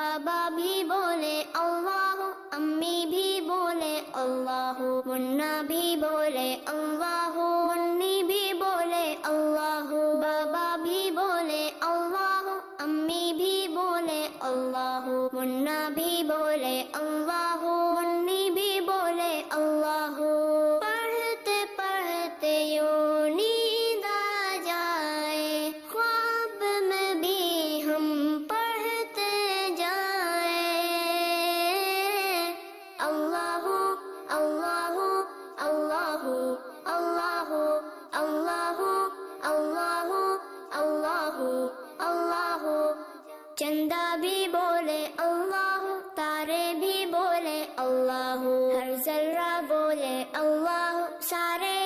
بابا بھی بولے اللہ، امی بھی بولے اللہ، منا بھی بولے اللہ، منی بھی بولے اللہ، بابا بھی بولے اللہ، امی بھی بولے اللہ، منا بھی بولے اللہ، منی بھی بولے اللہ۔ پڑھتے پڑھتے یوں نیند آ جائے، خواب میں بھی ہم پڑھتے جائیں، اللہ اللہ اللہ اللہ اللہ اللہ اللہ اللہ۔ چندہ بھی بولے اللہ، تارے بھی بولے اللہ، ہر ذرہ بولے اللہ، سارے